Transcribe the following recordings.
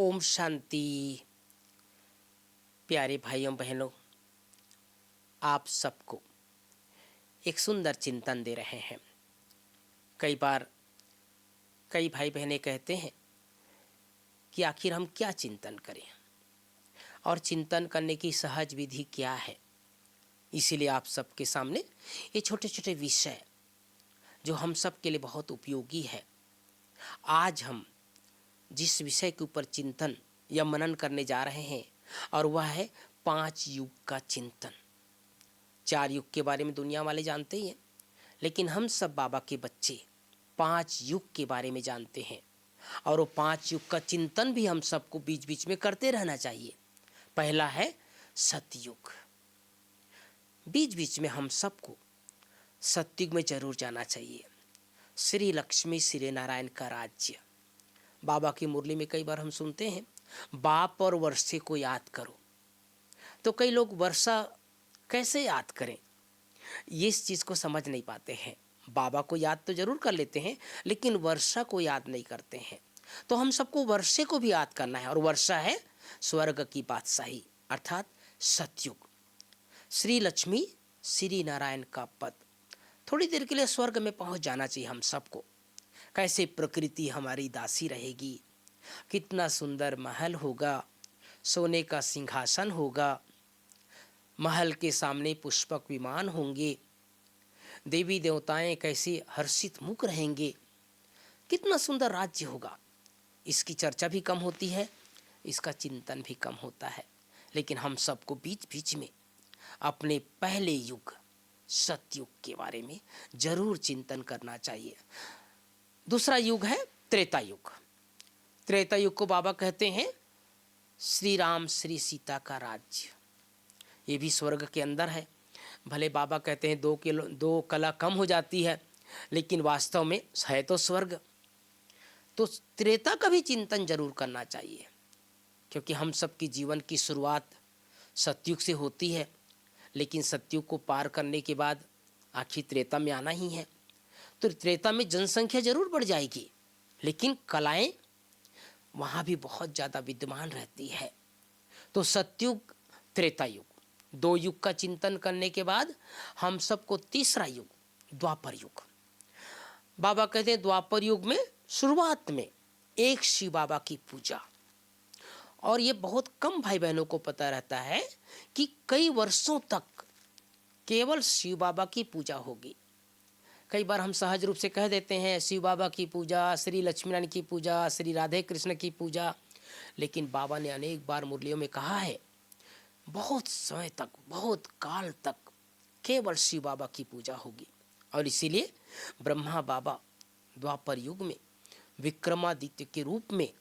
ओम शांति। प्यारे भाइयों बहनों, आप सबको एक सुंदर चिंतन दे रहे हैं। कई बार कई भाई बहनें कहते हैं कि आखिर हम क्या चिंतन करें और चिंतन करने की सहज विधि क्या है। इसीलिए आप सबके सामने ये छोटे छोटे विषय जो हम सब के लिए बहुत उपयोगी है, आज हम जिस विषय के ऊपर चिंतन या मनन करने जा रहे हैं और वह है 5 युग का चिंतन। 4 युग के बारे में दुनिया वाले जानते ही हैं, लेकिन हम सब बाबा के बच्चे 5 युग के बारे में जानते हैं और वो 5 युग का चिंतन भी हम सबको बीच बीच में करते रहना चाहिए। पहला है सतयुग। बीच बीच में हम सबको सतयुग में जरूर जाना चाहिए। श्री लक्ष्मी श्री नारायण का राज्य। बाबा की मुरली में कई बार हम सुनते हैं, बाप और वर्षे को याद करो। तो कई लोग वर्षा कैसे याद करें, ये इस चीज़ को समझ नहीं पाते हैं। बाबा को याद तो जरूर कर लेते हैं, लेकिन वर्षा को याद नहीं करते हैं। तो हम सबको वर्षे को भी याद करना है, और वर्षा है स्वर्ग की बादशाही अर्थात सतयुग। श्री लक्ष्मी श्री नारायण का पद। थोड़ी देर के लिए स्वर्ग में पहुंच जाना चाहिए हम सबको। कैसे प्रकृति हमारी दासी रहेगी, कितना सुंदर महल होगा, सोने का सिंहासन होगा, महल के सामने पुष्पक विमान होंगे, देवी देवताएं कैसे हर्षित मुख रहेंगे, कितना सुंदर राज्य होगा। इसकी चर्चा भी कम होती है, इसका चिंतन भी कम होता है। लेकिन हम सबको बीच बीच में अपने पहले युग सतयुग के बारे में जरूर चिंतन करना चाहिए। दूसरा युग है त्रेता युग। त्रेता युग को बाबा कहते हैं श्री राम श्री सीता का राज्य। ये भी स्वर्ग के अंदर है। भले बाबा कहते हैं 2 कला कम हो जाती है, लेकिन वास्तव में है तो स्वर्ग। तो त्रेता का भी चिंतन जरूर करना चाहिए, क्योंकि हम सबकी जीवन की शुरुआत सतयुग से होती है। लेकिन सतयुग को पार करने के बाद आखिर त्रेता में आना ही है। तो त्रेता में जनसंख्या जरूर बढ़ जाएगी, लेकिन कलाएं वहाँ भी बहुत ज़्यादा विद्यमान रहती है। तो सतयुग त्रेता युग, 2 युग का चिंतन करने के बाद हम सबको तीसरा युग द्वापर युग। बाबा कहते हैं द्वापर युग में शुरुआत में एक शिव बाबा की पूजा। और ये बहुत कम भाई बहनों को पता रहता है कि कई वर्षों तक केवल शिव बाबा की पूजा होगी। कई बार हम सहज रूप से कह देते हैं शिव बाबा की पूजा, श्री लक्ष्मीनारायण की पूजा, श्री राधे कृष्ण की पूजा, लेकिन बाबा ने अनेक बार मुरलियों में कहा है बहुत समय तक, बहुत काल तक केवल शिव बाबा की पूजा होगी। और इसीलिए ब्रह्मा बाबा द्वापर युग में विक्रमादित्य के रूप में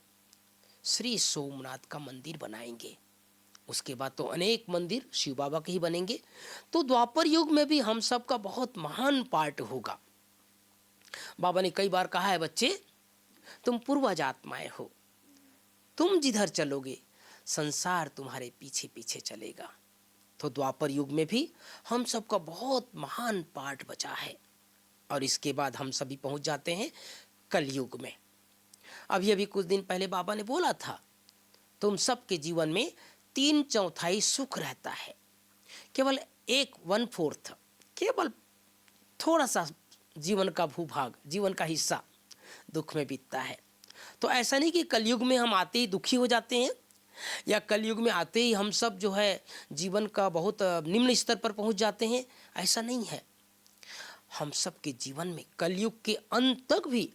श्री सोमनाथ का मंदिर बनाएंगे। उसके बाद तो अनेक मंदिर शिव बाबा के ही बनेंगे। तो द्वापर युग में भी हम सब का बहुत महान पार्ट होगा। बाबा ने कई बार कहा है, बच्चे तुम पूर्वज आत्माएं हो, तुम जिधर चलोगे संसार तुम्हारे पीछे पीछे चलेगा। तो द्वापर युग में भी हम सबका बहुत महान पार्ट बचा है। और इसके बाद हम सभी पहुंच जाते हैं कलयुग में। अभी कुछ दिन पहले बाबा ने बोला था, तुम सबके जीवन में 3/4 सुख रहता है, केवल 1/4 केवल थोड़ा सा जीवन का भूभाग, जीवन का हिस्सा दुख में बीतता है। तो ऐसा नहीं कि कलयुग में हम आते ही दुखी हो जाते हैं, या कलयुग में आते ही हम सब जो है जीवन का बहुत निम्न स्तर पर पहुंच जाते हैं। ऐसा नहीं है। हम सब के जीवन में कलयुग के अंत तक भी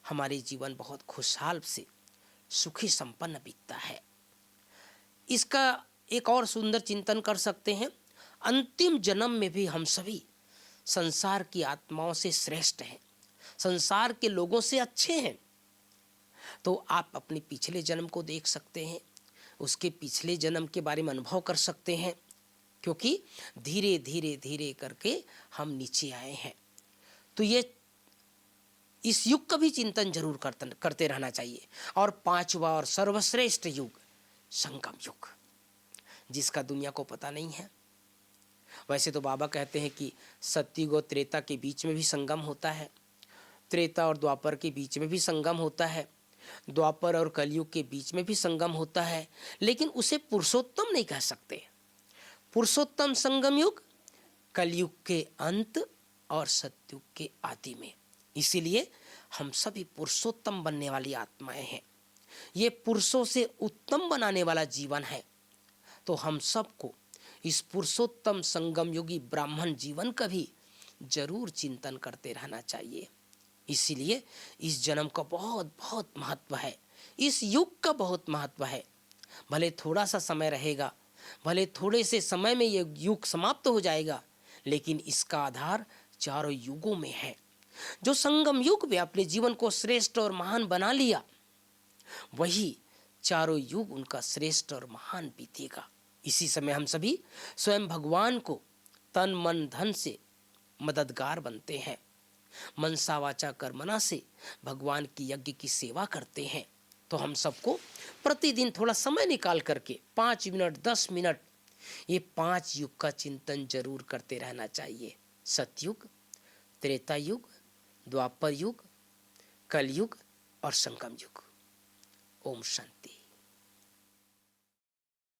हमारे जीवन बहुत खुशहाल से सुखी संपन्न बीतता है। इसका एक और सुंदर चिंतन कर सकते हैं, अंतिम जन्म में भी हम सभी संसार की आत्माओं से श्रेष्ठ हैं, संसार के लोगों से अच्छे हैं। तो आप अपने पिछले जन्म को देख सकते हैं, उसके पिछले जन्म के बारे में अनुभव कर सकते हैं, क्योंकि धीरे धीरे धीरे करके हम नीचे आए हैं। तो ये इस युग का भी चिंतन जरूर करते रहना चाहिए। और 5वां और सर्वश्रेष्ठ युग संगम युग, जिसका दुनिया को पता नहीं है। वैसे तो बाबा कहते हैं कि सतयुग और त्रेता के बीच में भी संगम होता है, त्रेता और द्वापर के बीच में भी संगम होता है, द्वापर और कलयुग के बीच में भी संगम होता है, लेकिन उसे पुरुषोत्तम नहीं कह सकते। पुरुषोत्तम संगम युग कलयुग के अंत और सतयुग के आदि में। इसीलिए हम सभी पुरुषोत्तम बनने वाली आत्माएं हैं। ये पुरुषों से उत्तम बनाने वाला जीवन है। तो हम सबको इस पुरुषोत्तम संगम युगी ब्राह्मण जीवन का भी जरूर चिंतन करते रहना चाहिए। इसीलिए इस जन्म का बहुत बहुत महत्व है, इस युग का बहुत महत्व है। भले थोड़ा सा समय रहेगा, भले थोड़े से समय में ये युग समाप्त हो जाएगा, लेकिन इसका आधार चारों युगों में है। जो संगम युग में अपने जीवन को श्रेष्ठ और महान बना लिया, वही चारों युग उनका श्रेष्ठ और महान बीतेगा। इसी समय हम सभी स्वयं भगवान को तन मन धन से मददगार बनते हैं। मनसा वाचा कर्मणा से भगवान की यज्ञ की सेवा करते हैं। तो हम सबको प्रतिदिन थोड़ा समय निकाल करके 5 मिनट 10 मिनट ये 5 युग का चिंतन जरूर करते रहना चाहिए। सतयुग, त्रेता युग, द्वापर युग, कलयुग और संगम युग। ओम शांति।